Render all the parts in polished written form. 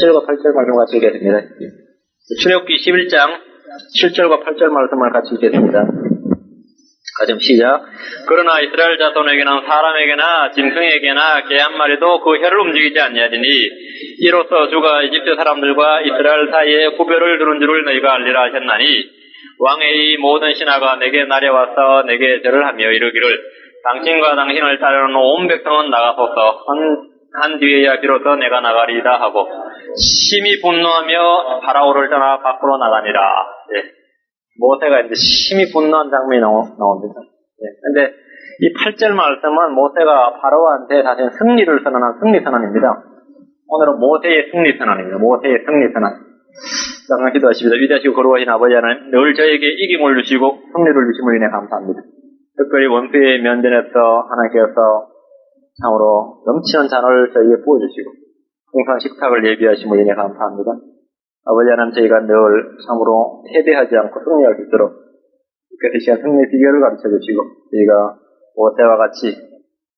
7절과 8절 말씀 같이 읽겠습니다. 출애굽기 11장 7절과 8절 말씀을 같이 읽겠습니다. 가정 시작. 그러나 이스라엘 자손에게나 사람에게나 짐승에게나 개 한 마리도 그 혀를 움직이지 아니하리니 이로써 주가 이집트 사람들과 이스라엘 사이에 구별을 두는 줄을 너희가 알리라 하셨나니 왕의 이 모든 신하가 내게 나려와서 내게 절을 하며 이르기를 당신과 당신을 따르는 온 백성은 나가소서 한 뒤에야 비로소 내가 나가리이다 하고 심히 분노하며 파라오를 떠나 밖으로 나가니라. 예. 모세가 이제 심히 분노한 장면이 나옵니다. 그런데 이 8절 말씀은 모세가 파라오한테 다시 승리를 선언한 승리 선언입니다. 오늘은 모세의 승리 선언입니다. 모세의 승리 선언. 항상 기도하십니다. 위대하시고 거룩하신 아버지 하나님, 늘 저에게 이김을 주시고 승리를 주심을 인해 감사합니다. 특별히 원수의 면전에서 하나님께서 참으로 넘치는 잔을 저에게 부어주시고 풍성한 식탁을 예비하심을 인해 감사합니다. 아버지 하나님, 저희가 늘 참으로 패배하지 않고 승리할 수 있도록 그 시간 승리 비결을 가르쳐 주시고 저희가 모세와 같이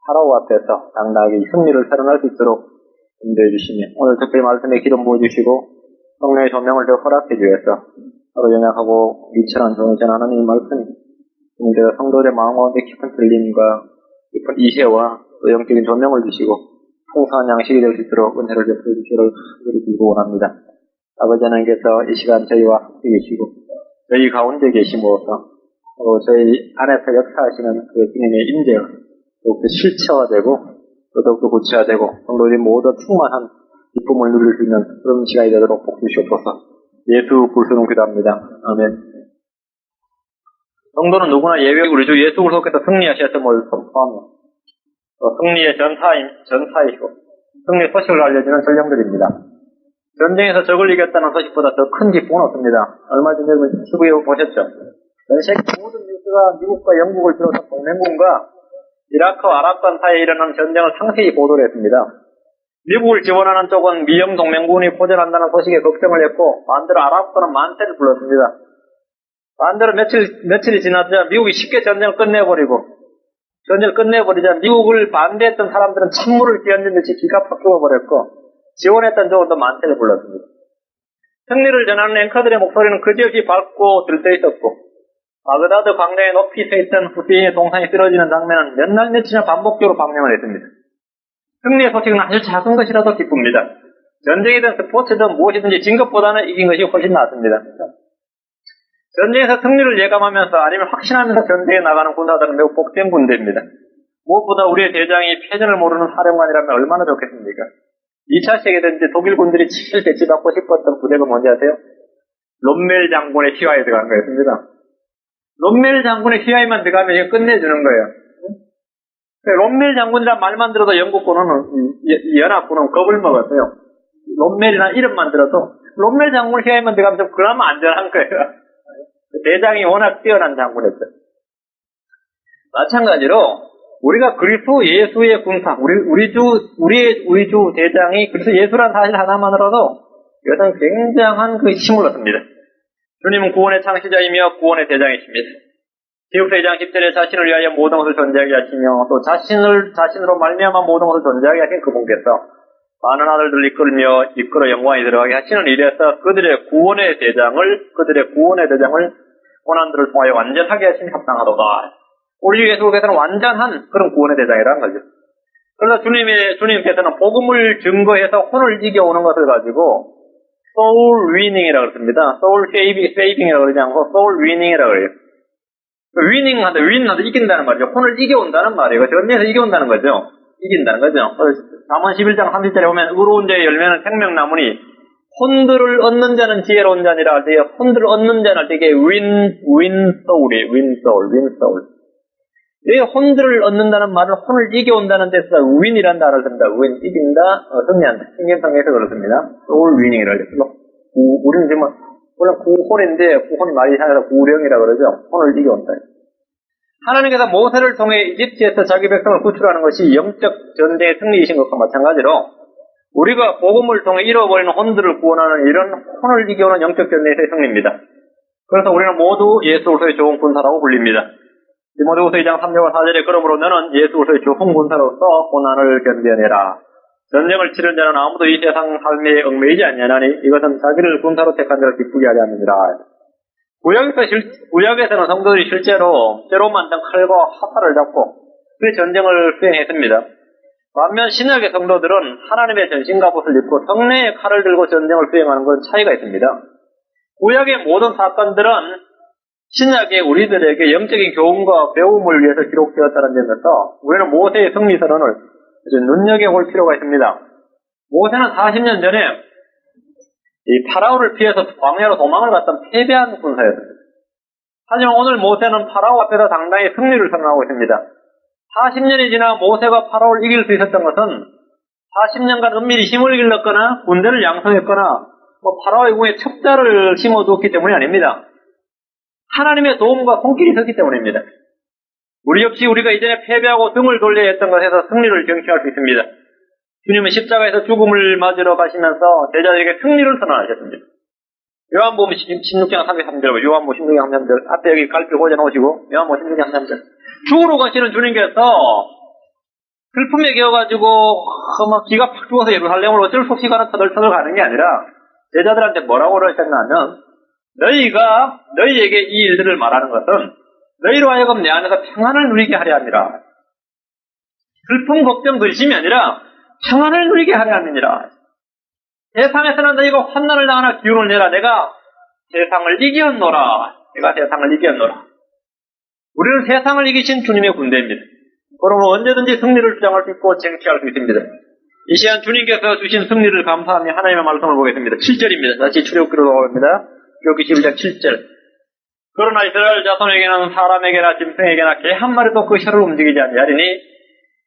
파라오 앞에서 당당하게 승리를 선언할 수 있도록 인도해 주시며 오늘 특별히 말씀에 기름 부어주시고 성령의 조명을 더 허락해 주셔서 서로 연약하고 미천한 종이 전하는 이 말씀이 우리 성도들의 마음 가운데 깊은 들림과 깊은 이해와 또 영적인 조명을 주시고 풍성한 양식이 될 수 있도록 은혜를 베풀어 주시기를 기도 원합니다. 아버지 하나님께서 이 시간 저희와 함께 계시고 저희 가운데 계심으로써 또 저희 안에서 역사하시는 그 주님의 임재가 더욱더 실체화되고 또 더욱더 구체화되고 성도들이 모두 충만한 기쁨을 누릴 수 있는 그런 시간이 되도록 복 주시옵소서. 예수 그리스도로 기도합니다. 아멘. 성도는 누구나 예외 우리 주 예수 그리스도께서 승리하셨음을 선포하며 승리의 전사이시고 승리 소식을 알려주는 전령들입니다. 전쟁에서 적을 이겼다는 소식보다 더 큰 기쁨은 없습니다. 얼마 전에 TV에 보셨죠? 전 세계 모든 뉴스가 미국과 영국을 비롯한 동맹군과 이라크와 아랍간 사이에 일어난 전쟁을 상세히 보도를 했습니다. 미국을 지원하는 쪽은 미영 동맹군이 포전한다는 소식에 걱정을 했고 반대로 아랍군은 만세를 불렀습니다. 반대로 며칠이 지나자 미국이 쉽게 전쟁을 끝내버리자 미국을 반대했던 사람들은 찬물을 끼얹은 듯이 기가 팍 죽어버렸고 지원했던 쪽은 만세를 불렀습니다. 승리를 전하는 앵커들의 목소리는 그지없이 밝고 들떠있었고 바그다드 광야에 높이 서있던 후세인의 동상이 쓰러지는 장면은 몇 날 며칠이나 반복적으로 방영을 했습니다. 승리의 소식은 아주 작은 것이라도 기쁩니다. 전쟁이든 스포츠든 무엇이든지 진 것보다는 이긴 것이 훨씬 낫습니다. 전쟁에서 승리를 예감하면서 아니면 확신하면서 전쟁에 나가는 군사들은 매우 복된 군대입니다. 무엇보다 우리의 대장이 패전을 모르는 사령관이라면 얼마나 좋겠습니까? 2차 세계대전 때 독일 군들이 제일 배치받고 싶었던 부대가 뭔지 아세요? 롬멜 장군의 휘하에 들어간 거였습니다. 롬멜 장군의 휘하에만 들어가면 이거 끝내주는 거예요. 롬멜 장군이란 말만 들어도 영국군은, 연합군은 겁을 먹었어요. 롬멜이나 이름만 들어도 롬멜 장군 휘하에만 들어가면 좀 그나마 안전한 거예요. 대장이 워낙 뛰어난 장군이었어요. 마찬가지로 우리가 그리스도 예수의 군사, 우리 주 대장이 그리스도 예수란 사실 하나만으로도 이것은 굉장한 그 힘을 얻습니다. 주님은 구원의 창시자이며 구원의 대장이십니다. 히브리서 2장 10절에 자신을 위하여 모든 것을 존재하게 하시며 또 자신으로 말미암아 모든 것을 존재하게 하신 그분께서 많은 아들들을 이끌어 영광에 들어가게 하시는 일에서 그들의 구원의 대장을 고난들을 통하여 완전하게 하심이 합당하도다. 우리 예수께서는 완전한 그런 구원의 대장이라는 거죠. 그래서 주님께서는 복음을 증거해서 혼을 이겨오는 것을 가지고 soul winning이라고 그럽니다. soul saving이라고 그러지 않고 soul winning이라고 그래요. win하다 이긴다는 말이죠. 혼을 이겨온다는 말이에요. 전쟁에서 이겨온다는 거죠. 이긴다는 거죠. 잠언 11장 30절에 보면 의로운 자의 열매는 생명나무니 혼들을 얻는 자는 지혜로운 자니라 할 때 혼들을 얻는 자는 되게 win soul. 이 혼들을 얻는다는 말은 혼을 이겨온다는 데서 win이라는 단어를 씁니다. win, 이긴다, 승리한다. 신경성에서 그렇습니다. soul winning이라고 해서 우리는 지금 물론 구혼인데 구혼이 말이 이상해서 구령이라고 그러죠. 혼을 이겨온다. 하나님께서 모세를 통해 이집트에서 자기 백성을 구출하는 것이 영적 전쟁의 승리이신 것과 마찬가지로 우리가 복음을 통해 잃어버리는 혼들을 구원하는 이런 혼을 이겨오는 영적 전쟁의 승리입니다. 그래서 우리는 모두 예수 그리스도의 좋은 군사라고 불립니다. 디모데후서 2장 3절 4절에 그러므로 너는 예수 그리스도의 좋은 군사로서 고난을 견뎌내라. 전쟁을 치른 자는 아무도 이 세상 삶에 얽매이지 않냐나니 이것은 자기를 군사로 택한 자를 기쁘게 하려 함이니라. 구약에서는 성도들이 실제로 때로 만든 칼과 화살을 잡고 그 전쟁을 수행했습니다. 반면 신약의 성도들은 하나님의 전신갑옷을 입고 성내의 칼을 들고 전쟁을 수행하는 건 차이가 있습니다. 구약의 모든 사건들은 신약의 우리들에게 영적인 교훈과 배움을 위해서 기록되었다는 점에서 우리는 모세의 승리선언을 눈여겨볼 필요가 있습니다. 모세는 40년 전에 이 파라오를 피해서 광야로 도망을 갔던 패배한 군사였습니다. 하지만 오늘 모세는 파라오 앞에서 당당히 승리를 선언하고 있습니다. 40년이 지나 모세가 파라오를 이길 수 있었던 것은 40년간 은밀히 힘을 길렀거나 군대를 양성했거나 파라오의 궁에 첩자를 심어두었기 때문이 아닙니다. 하나님의 도움과 손길이 있었기 때문입니다. 우리 역시 우리가 이전에 패배하고 등을 돌려야 했던 것에서 승리를 경취할 수 있습니다. 주님은 십자가에서 죽음을 맞으러 가시면서 제자들에게 승리를 선언하셨습니다. 요한복음 16장 33절, 요한복음 16장 33절, 앞에 여기 갈피 꽂아놓으시고, 요한복음 16장 33절. 죽으러 가시는 주님께서 슬픔에 겨워가지고, 막 기가 팍 죽어서 예루살렘으로 어쩔 수 없이 가는 터덜터덜 가는 게 아니라, 제자들한테 뭐라고 그러셨냐면, 너희에게 이 일들을 말하는 것은, 너희로 하여금 내 안에서 평안을 누리게 하려 함이라. 슬픔, 걱정, 근심이 아니라, 평안을 누리게 하려 함이니라. 세상에서는 너희가 환난을 당하나 기운을 내라. 내가 세상을 이겼노라. 내가 세상을 이겼노라. 우리는 세상을 이기신 주님의 군대입니다. 그러므로 언제든지 승리를 주장할 수 있고 쟁취할 수 있습니다. 이 시간 주님께서 주신 승리를 감사하며 하나님의 말씀을 보겠습니다. 7절입니다. 다시 출애굽기로 돌아옵니다. 출애굽기 11장 7절. 그러나 이스라엘 자손에게는 사람에게나 짐승에게나 개 한 마리도 그 혀를 움직이지 아니하리니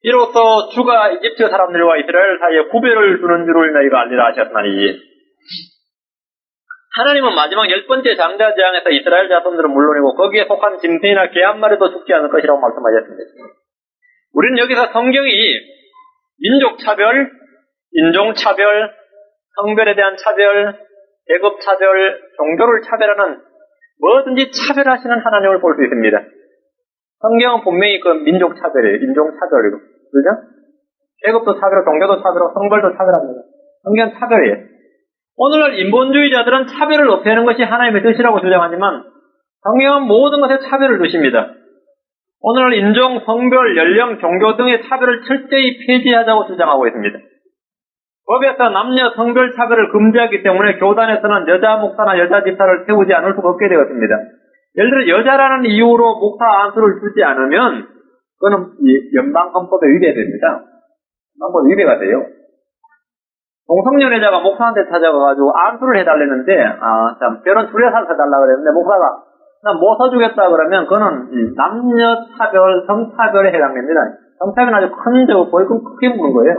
이로써 주가 이집트 사람들과 이스라엘 사이에 구별을 두는 줄을 너희가 알리라 하셨나니. 하나님은 마지막 10번째 장자재앙에서 이스라엘 자손들은 물론이고 거기에 속한 짐승이나 개 한 마리도 죽지 않을 것이라고 말씀하셨습니다. 우리는 여기서 성경이 민족차별, 인종차별, 성별에 대한 차별, 계급차별, 종교를 차별하는 뭐든지 차별하시는 하나님을 볼 수 있습니다. 성경은 분명히 그 민족차별이에요. 인종차별이고. 그죠? 계급도 차별하고, 종교도 차별하고, 성별도 차별합니다. 성경은 차별이에요. 오늘날 인본주의자들은 차별을 없애는 것이 하나님의 뜻이라고 주장하지만, 성경은 모든 것에 차별을 두십니다. 오늘날 인종, 성별, 연령, 종교 등의 차별을 철저히 폐지하자고 주장하고 있습니다. 법에서 남녀 성별 차별을 금지하기 때문에 교단에서는 여자 목사나 여자 집사를 세우지 않을 수가 없게 되었습니다. 예를 들어 여자라는 이유로 목사 안수를 주지 않으면 그거는 연방헌법에 위배됩니다. 헌법 위배가 돼요. 동성연애자가 목사한테 찾아가가지고 안수를 해달랬는데 별은 둘에서 해달라 그랬는데 목사가 난 못 써주겠다 그러면 그거는 남녀차별, 성차별에 해당됩니다. 성차별은 아주 큰 벌금 크게 묻는 거예요.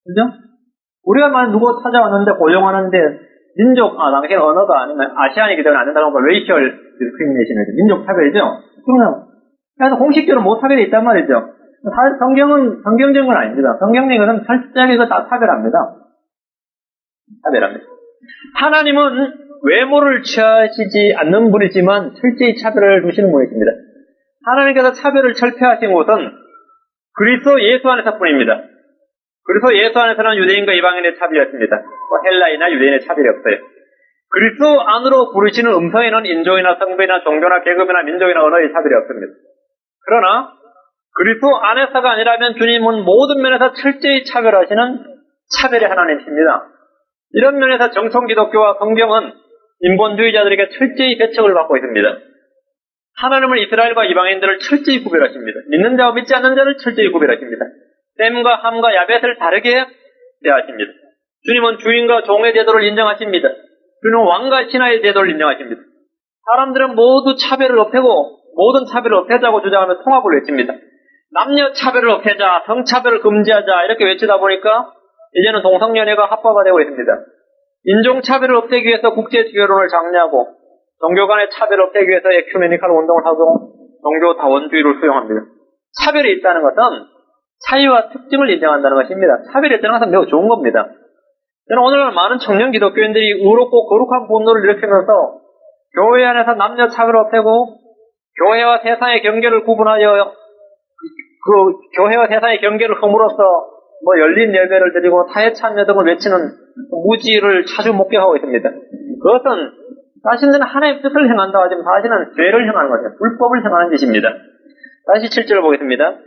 그죠? 우리가 만약 누구 찾아왔는데 고용하는데 당신 언어가 아니면 아시안이기 때문에 안 된다고 하면 레이셜 디스크리미네이션이죠. 민족 차별이죠. 그러면 그래서 공식적으로 뭐 차별이 있단 말이죠. 성경은 성경적인 건 아닙니다. 성경적인 것은 철저하게 이거 다 차별합니다. 차별합니다. 하나님은 외모를 취하시지 않는 분이지만 철저히 차별을 두시는 분이십니다. 하나님께서 차별을 철폐하신 곳은 그리스도 예수 안에서뿐입니다. 그리스도 예수 안에서는 유대인과 이방인의 차별이었습니다. 헬라인이나 유대인의 차별이 없어요. 그리스도 안으로 부르시는 음성에는 인종이나 성별이나 종교나 계급이나 민족이나 언어의 차별이 없습니다. 그러나 그리스도 안에서가 아니라면 주님은 모든 면에서 철저히 차별하시는 차별의 하나님이십니다. 이런 면에서 정통 기독교와 성경은 인본주의자들에게 철저히 배척을 받고 있습니다. 하나님은 이스라엘과 이방인들을 철저히 구별하십니다. 믿는 자와 믿지 않는 자를 철저히 구별하십니다. 셈과 함과 야벳을 다르게 대하십니다. 주님은 주인과 종의 제도를 인정하십니다. 주님은 왕과 신하의 제도를 인정하십니다. 사람들은 모두 차별을 없애고 모든 차별을 없애자고 주장하며 통합을 외칩니다. 남녀 차별을 없애자, 성차별을 금지하자 이렇게 외치다 보니까 이제는 동성연애가 합법화 되고 있습니다. 인종차별을 없애기 위해서 국제결혼을 장려하고 종교 간의 차별을 없애기 위해서 에큐메니컬 운동을 하고 종교 다원주의를 수용합니다. 차별이 있다는 것은 차이와 특징을 인정한다는 것입니다. 차별이 있다는 것은 매우 좋은 겁니다. 저는 오늘날 많은 청년 기독교인들이 의롭고 거룩한 분노를 일으키면서 교회 안에서 남녀 차별을 없애고 교회와 세상의 경계를 구분하여 그 교회와 세상의 경계를 허물어서 열린 예배를 드리고 타의 참여 등을 외치는 무지를 자주 목격하고 있습니다. 그것은 자신들은 하나님의 뜻을 행한다 하지만 사실은 죄를 행하는 것입니다. 불법을 행하는 짓입니다. 다시 7절을 보겠습니다.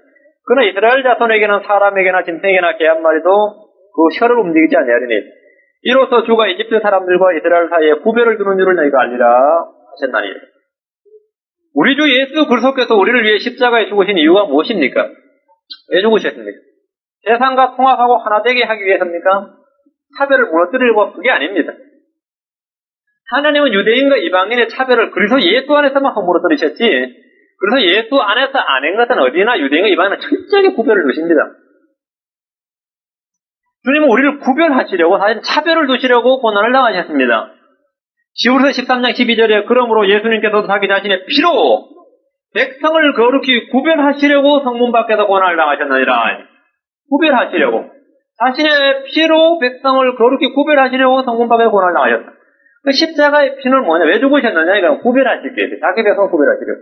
그러나 이스라엘 자손에게는 사람에게나 짐승에게나 개 한 마리도 그 혀를 움직이지 아니하리니 이로써 주가 이집트 사람들과 이스라엘 사이에 구별을 두는 줄을 너희가 알리라 하셨나니. 우리 주 예수 그리스도께서 우리를 위해 십자가에 죽으신 이유가 무엇입니까? 왜 죽으셨습니까? 세상과 통합하고 하나 되게 하기 위해서입니까? 차별을 무너뜨리려고 그게 아닙니다. 하나님은 유대인과 이방인의 차별을 그리스도 예수 안에서만 무너뜨리셨지, 그래서 예수 안에서 아는 것은 어디나 유대인과 이방인은 철저하게 구별을 두십니다. 주님은 우리를 구별하시려고 사실 차별을 두시려고 고난을 당하셨습니다. 히브리서 13장 12절에 그러므로 예수님께서도 자기 자신의 피로 백성을 거룩히 구별하시려고 성문 밖에서 고난을 당하셨느니라. 구별하시려고. 자신의 피로 백성을 거룩히 구별하시려고 성문 밖에서 고난을 당하셨다. 그 십자가의 피는 뭐냐? 왜 죽으셨느냐? 이건 구별하시기 위해서. 자기 백성을 구별하시려고.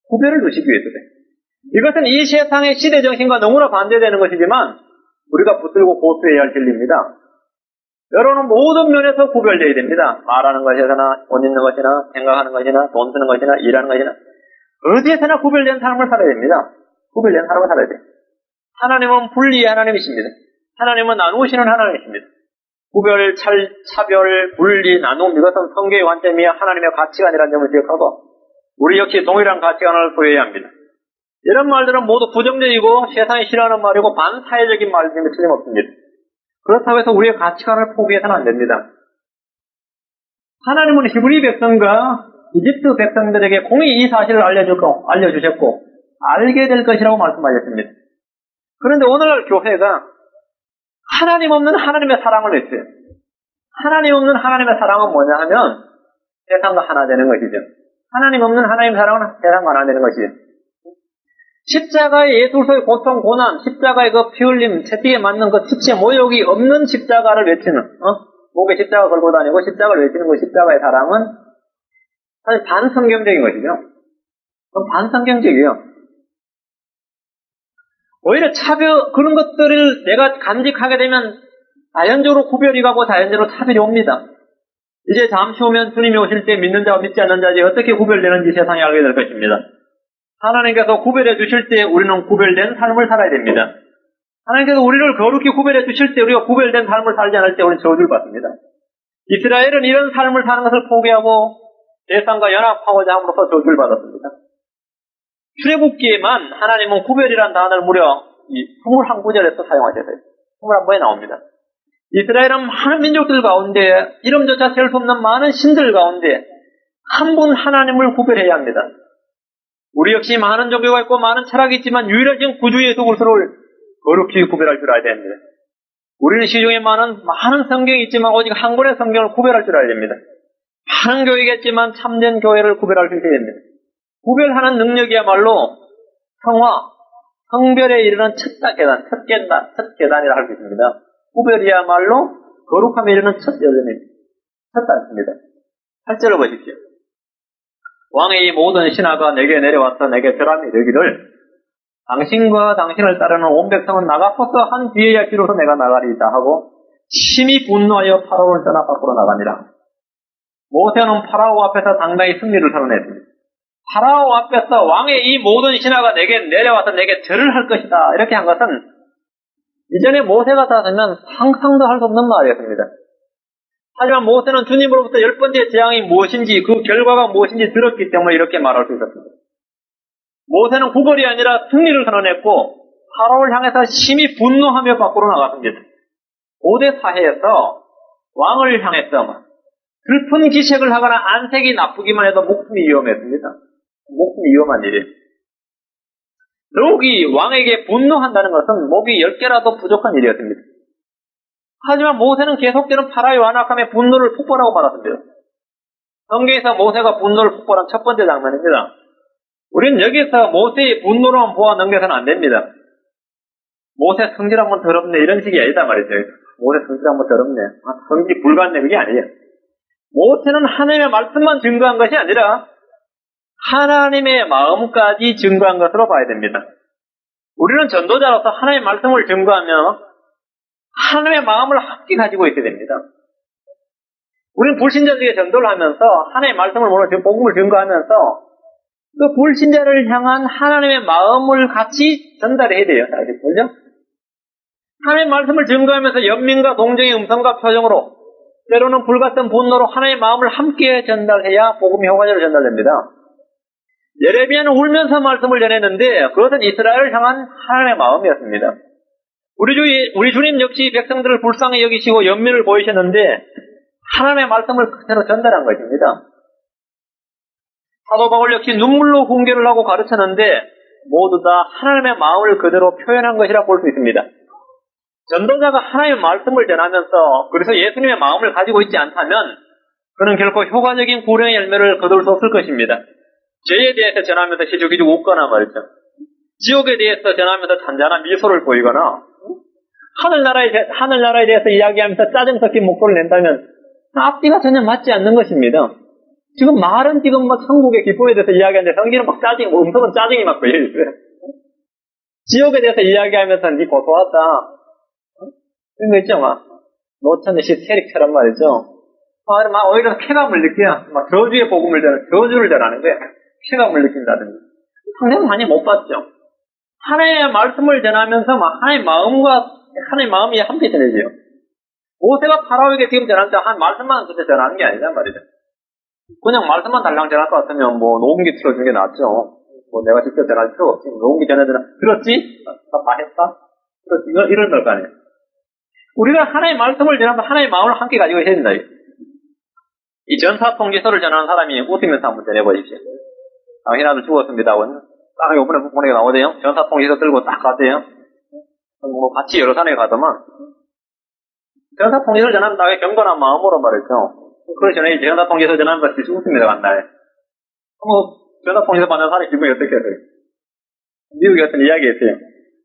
구별을 두시기 위해서. 이것은 이 세상의 시대 정신과 너무나 반대되는 것이지만 우리가 붙들고 고수해야 할 진리입니다. 여러분은 모든 면에서 구별되어야 됩니다. 말하는 것에서나, 돈 있는 것이나, 생각하는 것이나, 돈 쓰는 것이나, 일하는 것이나, 어디에서나 구별된 삶을 살아야 됩니다. 구별된 삶을 살아야 돼요. 하나님은 분리의 하나님이십니다. 하나님은 나누시는 하나님이십니다. 구별, 차별, 분리, 나눔, 이것은 성경의 관점이야 하나님의 가치관이라는 점을 기억하고, 우리 역시 동일한 가치관을 소유해야 합니다. 이런 말들은 모두 부정적이고 세상이 싫어하는 말이고 반사회적인 말들이 틀림없습니다. 그렇다고 해서 우리의 가치관을 포기해서는 안 됩니다. 하나님은 히브리 백성과 이집트 백성들에게 공히 이 사실을 알려주셨고 알게 될 것이라고 말씀하셨습니다. 그런데 오늘날 교회가 하나님 없는 하나님의 사랑을 외쳐요. 하나님 없는 하나님의 사랑은 뭐냐 하면 세상과 하나 되는 것이죠. 하나님 없는 하나님의 사랑은 세상과 하나 되는 것이죠. 십자가의 예수로서의 고통, 고난, 십자가의 그 피 흘림, 채찍에 맞는 그 수치의 모욕이 없는 십자가를 외치는, 목에 십자가 걸고 다니고 십자가를 외치는 그 십자가의 사랑은 사실 반성경적인 것이죠. 반성경적이에요. 오히려 그런 것들을 내가 간직하게 되면 자연적으로 구별이 가고 자연적으로 차별이 옵니다. 이제 잠시 후면 주님이 오실 때 믿는 자와 믿지 않는 자들이 어떻게 구별되는지 세상에 알게 될 것입니다. 하나님께서 구별해 주실 때 우리는 구별된 삶을 살아야 됩니다. 하나님께서 우리를 거룩히 구별해 주실 때 우리가 구별된 삶을 살지 않을 때 우리는 저주를 받습니다. 이스라엘은 이런 삶을 사는 것을 포기하고 세상과 연합하고자 함으로써 저주를 받았습니다. 출애굽기에만 하나님은 구별이라는 단어를 무려 21구절에서 사용하셨어요. 21번에 나옵니다. 이스라엘은 많은 민족들 가운데 이름조차 셀 수 없는 많은 신들 가운데 한 분 하나님을 구별해야 합니다. 우리 역시 많은 종교가 있고 많은 철학이 있지만 유일하신 구주 예수 그리스도를 거룩히 구별할 줄 알아야 됩니다. 우리는 시중에 많은 성경이 있지만 오직 한 권의 성경을 구별할 줄 알아야 됩니다. 많은 교회겠지만 참된 교회를 구별할 수 있어야 됩니다. 구별하는 능력이야말로 성별에 이르는 첫 계단이라 할 수 있습니다. 구별이야말로 거룩함에 이르는 첫 단입니다. 8절을 보십시오. 왕의 이 모든 신하가 내게 내려와서 내게 절함이 되기를 당신과 당신을 따르는 온 백성은 나가서서 한 뒤에야 비로소 내가 나가리이다 하고 심히 분노하여 파라오를 떠나 밖으로 나가니라. 모세는 파라오 앞에서 당당히 승리를 선언했습니다. 파라오 앞에서 왕의 이 모든 신하가 내게 내려와서 내게 절을 할 것이다 이렇게 한 것은 이전에 모세가 다스면 상상도 할 수 없는 말이었습니다. 하지만 모세는 주님으로부터 10번째 재앙이 무엇인지 그 결과가 무엇인지 들었기 때문에 이렇게 말할 수 있었습니다. 모세는 구걸이 아니라 승리를 선언했고 파라오를 향해서 심히 분노하며 밖으로 나갔습니다. 고대 사회에서 왕을 향해서 슬픈 기색을 하거나 안색이 나쁘기만 해도 목숨이 위험했습니다. 목숨이 위험한 일이에요. 더욱이 왕에게 분노한다는 것은 목이 10개라도 부족한 일이었습니다. 하지만 모세는 계속되는 파라오의 완악함에 분노를 폭발하고 말았습니다. 성경에서 모세가 분노를 폭발한 첫 번째 장면입니다. 우리는 여기서 모세의 분노로만 보아 넘겨서는 안 됩니다. 모세 성질 한번 더럽네 이런 식이 아니다 말이죠. 모세 성질 한번 더럽네. 성질이 불같네 그게 아니에요. 모세는 하나님의 말씀만 증거한 것이 아니라 하나님의 마음까지 증거한 것으로 봐야 됩니다. 우리는 전도자로서 하나님의 말씀을 증거하며 하나님의 마음을 함께 가지고 있어야 됩니다. 우리는 불신자들에게 전도를 하면서 하나님의 말씀을 모르고 복음을 증거하면서 그 불신자를 향한 하나님의 마음을 같이 전달해야 돼요. 알겠죠? 하나님의 말씀을 증거하면서 연민과 동정의 음성과 표정으로 때로는 불같은 분노로 하나님의 마음을 함께 전달해야 복음이 효과적으로 전달됩니다. 예레미야는 울면서 말씀을 전했는데 그것은 이스라엘을 향한 하나님의 마음이었습니다. 우리 주님 역시 백성들을 불쌍히 여기시고 연민을 보이셨는데 하나님의 말씀을 그대로 전달한 것입니다. 사도 바울 역시 눈물로 훈계를 하고 가르쳤는데 모두 다 하나님의 마음을 그대로 표현한 것이라 볼 수 있습니다. 전도자가 하나님의 말씀을 전하면서 그래서 예수님의 마음을 가지고 있지 않다면 그는 결코 효과적인 구원의 열매를 거둘 수 없을 것입니다. 죄에 대해서 전하면서 희죽희죽 웃거나 말이죠. 지옥에 대해서 전하면서 잔잔한 미소를 보이거나 하늘나라에 대해서 이야기하면서 짜증 섞인 목소리를 낸다면 앞뒤가 전혀 맞지 않는 것입니다. 지금 말은 지금 막 천국의 기쁨에 대해서 이야기하는데 성경은 막 짜증, 음성은 짜증이 막 보여있어요. 지옥에 대해서 이야기하면서 니 고소하다. 그런 거 있죠, 막. 노천의 시 세릭처럼 말이죠. 막 오히려 쾌감을 느껴요. 막 저주를 전하는 거예요. 쾌감을 느낀다든지. 상대는 많이 못 봤죠. 하나님의 말씀을 전하면서 막 하나님의 마음이 함께 전해져요. 모세가 파라오에게 지금 전할 때 한 말씀만 그때 전하는 게 아니란 말이죠. 그냥 말씀만 달랑 전할 것 같으면 녹음기 틀어준 게 낫죠. 내가 직접 전할 필요 없지. 녹음기 전해드나 들었지? 다 했다? 들었지? 이런 걸 거 아니에요. 우리가 하나님의 말씀을 전하면서 하나님의 마음을 함께 가지고 있어야 된다. 이 전사통지서를 전하는 사람이 웃으면서 한번 전해보십시오. 당신 아들 죽었습니다. 딱 요번에 보내게 나오대요. 전사통지서 들고 딱 가대요. 같이 여러 산에 가더만. 전사통지서를 전하면 나의 경건한 마음으로 말했죠. 그걸 전에 전사통지서 전하면서 웃습니다. 간다에. 전사통지서 받는 사람이 기분이 어떻겠어요? 미국에 어떤 이야기 있어요.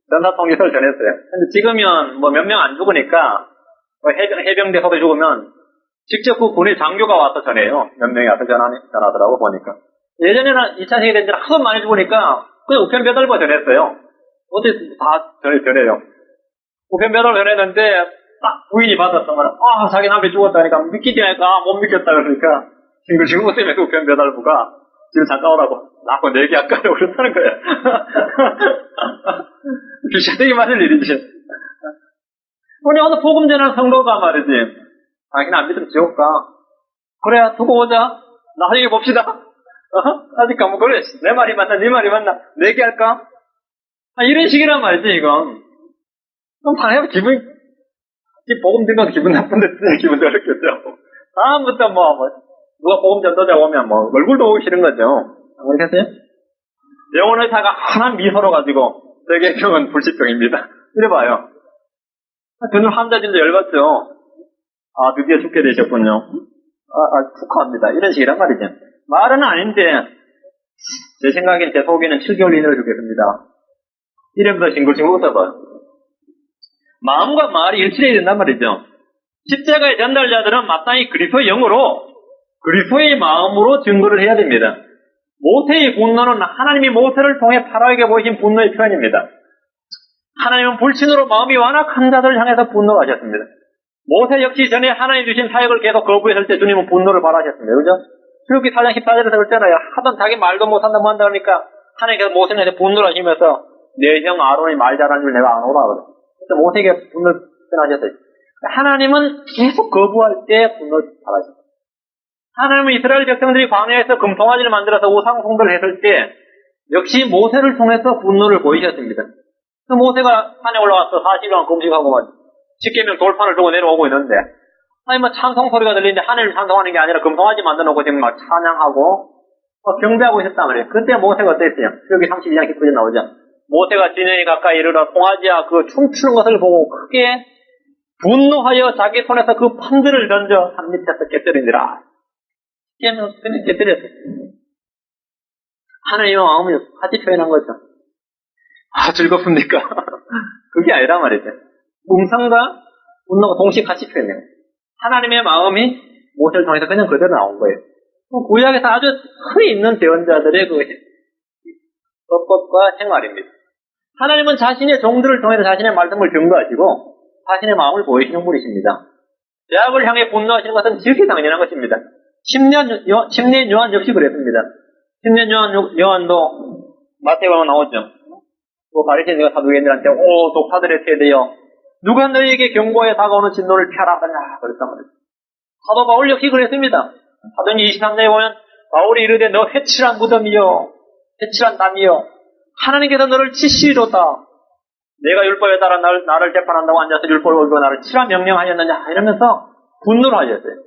전사통지서를 전했어요. 근데 지금은 몇 명 안 죽으니까 해병대서도 죽으면 직접 그 군의 장교가 와서 전해요. 몇 명이 와서 전하더라고 보니까. 예전에는 2차 세계대전 하도 많이 죽으니까 그냥 우편배달부 전했어요. 어디 다 전해요. 우편배달을 전했는데 딱 부인이 받았어. 자기 남편이 죽었다니까 믿기지 않을까? 못 믿겠다 그러니까 징글징글 웃으면서 우편배달부가 지금 잠깐 오라고 나하고 내기할까요? 그렇다는 거예요. 귀신되게 맞을 일이지. 우리 오늘 복음 전하는 성도가 말이지. 당신 안 믿으면 지옥 가. 그래, 두고 오자. 나중에 봅시다. 아직 가면 그래. 내 말이 맞나, 네 말이 맞나. 내기할까? 이런 식이란 말이지, 이건. 그럼 당연히 복음 듣는 건 기분 나쁜데, 기분 더럽겠죠. 다음부터 누가 복음 전도자 오면 얼굴도 보기 싫은 거죠. 모르겠어요? 영혼 의사가 환한 미소로 가지고, 세계병은 불치병입니다. 이래봐요. 그는 환자진도 열받죠. 드디어 죽게 되셨군요. 축하합니다. 이런 식이란 말이죠. 말은 아닌데, 제 생각엔 제 속에는 7개월 이내로 죽겠습니다. 이래부터 싱글싱글 웃어봐요. 마음과 말이 일치해야 된단 말이죠. 십자가의 전달자들은 마땅히 그리스도의 영으로, 그리스도의 마음으로 증거를 해야 됩니다. 모세의 분노는 하나님이 모세를 통해 파라오에게 보이신 분노의 표현입니다. 하나님은 불신으로 마음이 완악한 자들을 향해서 분노하셨습니다. 모세 역시 전에 하나님 주신 사역을 계속 거부했을 때 주님은 분노를 발하셨습니다. 그죠? 출애굽기 4장 14절에서 그랬잖아요. 하던 자기 말도 못한다 뭐 한다 그러니까 하나님께서 모세한테 분노를 하시면서 내 형 아론이 말 잘하는 줄 내가 안 오라 그래. 그래서 모세에게 분노를 표현하셨어요. 하나님은 계속 거부할 때 분노를 발하셨어요. 하나님은 이스라엘 백성들이 광야에서 금송아지를 만들어서 우상 숭배를 했을 때 역시 모세를 통해서 분노를 보이셨습니다. 그래서 모세가 산에 올라와서 40일 금식하고 10계명 돌판을 두고 내려오고 있는데 찬송 소리가 들리는데 하나님을 찬송하는 게 아니라 금송아지 만들어 놓고 지금 막 찬양하고 경배하고 있었단 말이에요. 그때 모세가 어땠어요? 여기 32장 19절 나오죠. 모세가 진영에 가까이 이르러 송아지와 그 춤추는 것을 보고 크게 분노하여 자기 손에서 그 판들을 던져 산 밑에서 깨뜨리니라. 그냥 깨뜨렸어요. 하나님의 마음을 같이 표현한 거죠. 즐겁습니까? 그게 아니란 말이죠. 음성과 분노가 동시에 같이 표현해요. 하나님의 마음이 모세를 통해서 그냥 그대로 나온 거예요. 구약에서 아주 흔히 있는 대언자들의 그 법과 생활입니다. 하나님은 자신의 종들을 통해서 자신의 말씀을 증거하시고 자신의 마음을 보이시는 분이십니다. 죄악을 향해 분노하시는 것은 지극히 당연한 것입니다. 10년 요한 역시 그랬습니다. 10년 요한도 마태복음에 나오죠. 바리새인과 사두개인들한테 독사들의 세대여 누가 너희에게 경고하여 다가오는 진노를 피하라 하냐 그랬단 말이죠. 사도 바울 역시 그랬습니다. 사도행 23장에 보면 바울이 이르되 너 회칠한 무덤이여 회칠한 담이여 하나님께서 너를 치시리로다. 내가 율법에 따라 나를 재판한다고 앉아서 율법을 어기고 나를 치라 명령하였느냐 이러면서 분노를 하셨어요.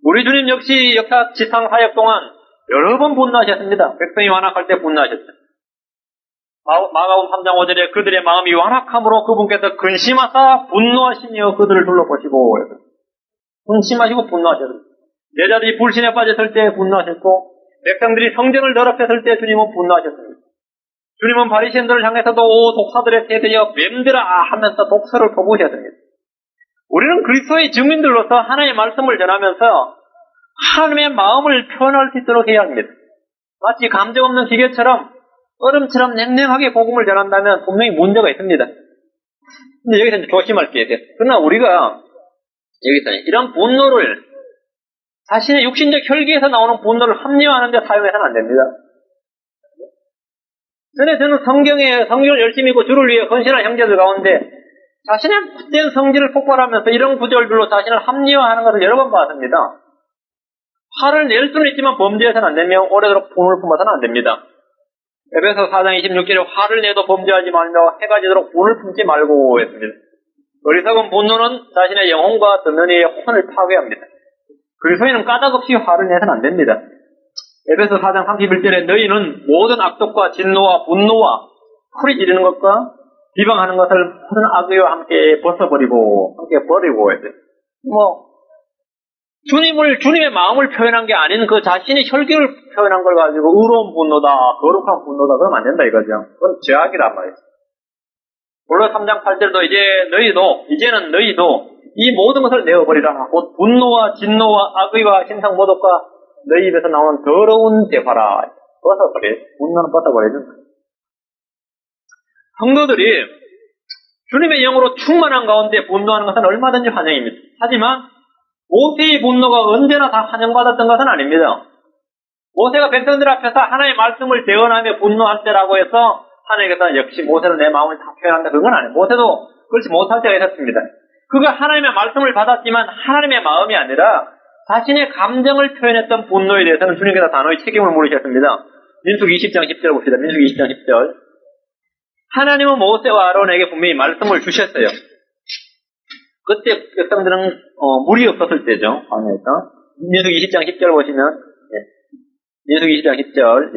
우리 주님 역시 역사 지상 사역 동안 여러 번 분노하셨습니다. 백성이 완악할 때 분노하셨어요. 마가복음 3장 5절에 그들의 마음이 완악함으로 그분께서 근심하사 분노하시며 그들을 둘러보시고 근심하시고 분노하셨어요. 제자들이 불신에 빠졌을 때 분노하셨고 백성들이 성전을 더럽혔을 때 주님은 분노하셨습니다. 주님은 바리새인들을 향해서도 독사들의 세대여 뱀들아 하면서 독서를 퍼부으셨습니다. 우리는 그리스도의 증인들로서 하나님의 말씀을 전하면서 하나님의 마음을 표현할 수 있도록 해야 합니다. 마치 감정 없는 기계처럼 얼음처럼 냉랭하게 복음을 전한다면 분명히 문제가 있습니다. 근데 여기서 조심할 게 있어요. 그러나 우리가 여기서 이런 분노를 자신의 육신적 혈기에서 나오는 분노를 합리화하는 데 사용해서는 안 됩니다. 저는 성경을 열심히 읽고 주를 위해 헌신한 형제들 가운데 자신의 못된 성질을 폭발하면서 이런 구절들로 자신을 합리화하는 것을 여러 번 봤습니다. 화를 낼 수는 있지만 범죄해서는 안 되며 오래도록 분을 품어서는 안 됩니다. 에베소 4장 26절에 화를 내도 범죄하지 말며 해가 지도록 분을 품지 말고 했습니다. 어리석은 분노는 자신의 영혼과 듣는 이의 혼을 파괴합니다. 그리스도인은 까닭없이 화를 내서는 안 됩니다. 에베소 4장 31절에 너희는 모든 악독과 진노와 분노와 소리 지르는 것과 비방하는 것을 모든 악의와 함께 벗어버리고 함께 버리고 했어요. 주님의 마음을 표현한 게 아닌 그 자신의 혈기를 표현한 걸 가지고 의로운 분노다, 거룩한 분노다 그러면 안 된다 이거죠. 그건 죄악이란 말이에요. 본래 3장 8절도 이제는 너희도 이 모든 것을 내어버리라. 곧 분노와 진노와 악의와 신상 모독과 너희 입에서 나오는 더러운 대화라. 벗어버려. 분노는 벗어버려준다. 성도들이 주님의 영으로 충만한 가운데 분노하는 것은 얼마든지 환영입니다. 하지만 모세의 분노가 언제나 다 환영받았던 것은 아닙니다. 모세가 백성들 앞에서 하나님의 말씀을 대언하며 분노할 때라고 해서 하나님께서 역시 모세는 내 마음을 다 표현한다 그건 아니에요. 모세도 그렇지 못할 때가 있었습니다. 그가 하나님의 말씀을 받았지만 하나님의 마음이 아니라 자신의 감정을 표현했던 분노에 대해서는 주님께서 단호히 책임을 물으셨습니다. 민수기 20장 10절 봅시다. 민수기 20장 10절. 하나님은 모세와 아론에게 분명히 말씀을 주셨어요. 그때 백성들은 물이 없었을 때죠. 광야에서. 민수기 20장 10절 보시면 민수기 20장 10절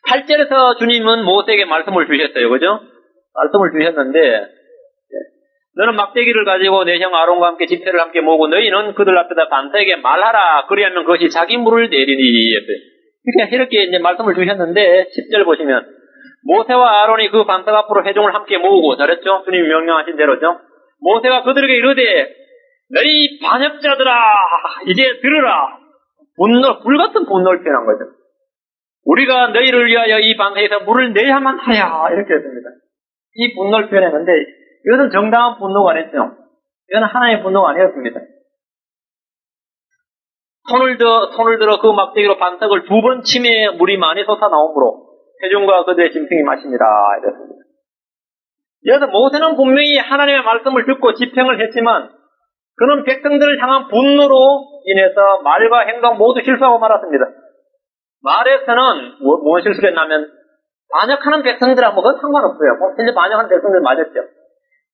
8절에서 주님은 모세에게 말씀을 주셨어요. 그죠? 말씀을 주셨는데 너는 막대기를 가지고 내 형 아론과 함께 집회를 함께 모으고 너희는 그들 앞에다 반사에게 말하라. 그리하면 그것이 자기 물을 내리니 했어요. 이렇게 이제 말씀을 주셨는데 10절 보시면 모세와 아론이 그 반석 앞으로 회중을 함께 모으고 잘했죠? 주님이 명령하신 대로죠. 모세가 그들에게 이르되 너희 반역자들아 이제 들으라. 불같은 분노를 표현한 거죠. 우리가 너희를 위하여 이 반석에서 물을 내야만 하야 이렇게 했습니다. 이 분노를 표현했는데 이것은 정당한 분노가 아니었죠. 이건 하나님의 분노가 아니었습니다. 손을 들어 그 막대기로 반석을 2번 치매 물이 많이 솟아나오므로 회중과 그들의 짐승이 마시니라 이랬습니다. 여기서 모세는 분명히 하나님의 말씀을 듣고 집행을 했지만 그는 백성들을 향한 분노로 인해서 말과 행동 모두 실수하고 말았습니다. 말에서는 무엇 실수를 했냐면 반역하는 백성들하고 그건 상관없어요. 실제 반역하는 백성들 맞았죠.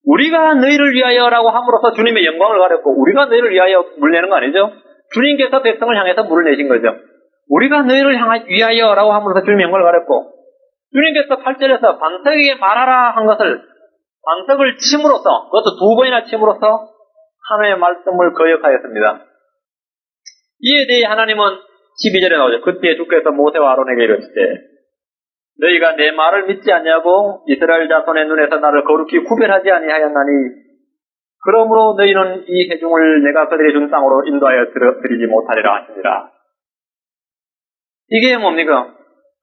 우리가 너희를 위하여라고 함으로써 주님의 영광을 가렸고 우리가 너희를 위하여 물 내는 거 아니죠? 주님께서 백성을 향해서 물을 내신 거죠. 우리가 너희를 위하여라고 함으로써 주님의 영광을 가렸고 주님께서 8절에서 반석에게 말하라 한 것을 반석을 침으로써 그것도 2번이나 침으로써 하나님의 말씀을 거역하였습니다. 이에 대해 하나님은 12절에 나오죠. 그때 주께서 모세와 아론에게 이르시되 너희가 내 말을 믿지 아니하고 이스라엘 자손의 눈에서 나를 거룩히 구별하지 아니하였나니 그러므로 너희는 이 회중을 내가 그들의 준 땅으로 인도하여 드리지 못하리라 하시니라. 이게 뭡니까?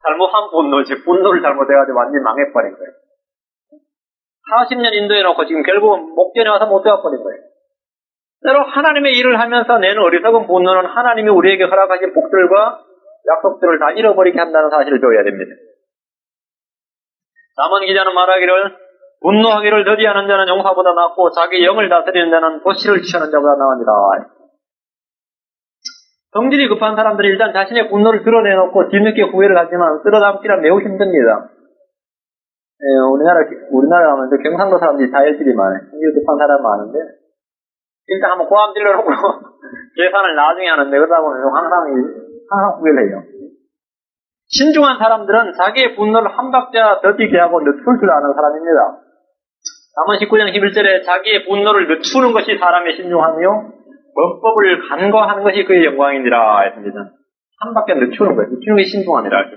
잘못한 분노지. 분노를 잘못해가지고 완전히 망해버린 거예요. 40년 인도해놓고 지금 결국은 목전에 와서 못 되어버린 거예요. 때로 하나님의 일을 하면서 내는 어리석은 분노는 하나님이 우리에게 허락하신 복들과 약속들을 다 잃어버리게 한다는 사실을 배워야 됩니다. 잠언 기자는 말하기를 분노하기를 더디하는 자는 용사보다 낫고 자기 영을 다스리는 자는 도시를 취하는 자보다 나으니라. 성질이 급한 사람들이 일단 자신의 분노를 드러내놓고 뒤늦게 후회를 하지만 쓸어담기란 매우 힘듭니다. 우리나라 하면 경상도 사람들이 자혈질이 많아요. 성질이 급한 사람 많은데 일단 한번 고함 질러놓고 계산을 나중에 하는데 그러다 보면 항상 후회를 해요. 신중한 사람들은 자기의 분노를 한 박자 더디게 하고 늦출 줄 아는 사람입니다. 잠언 19장 11절에 자기의 분노를 늦추는 것이 사람의 신중하며 범법을 간과하는 것이 그의 영광이니라 했습니다. 한 박자 늦추는 거예요. 늦추는 것이 신중함이라 하죠.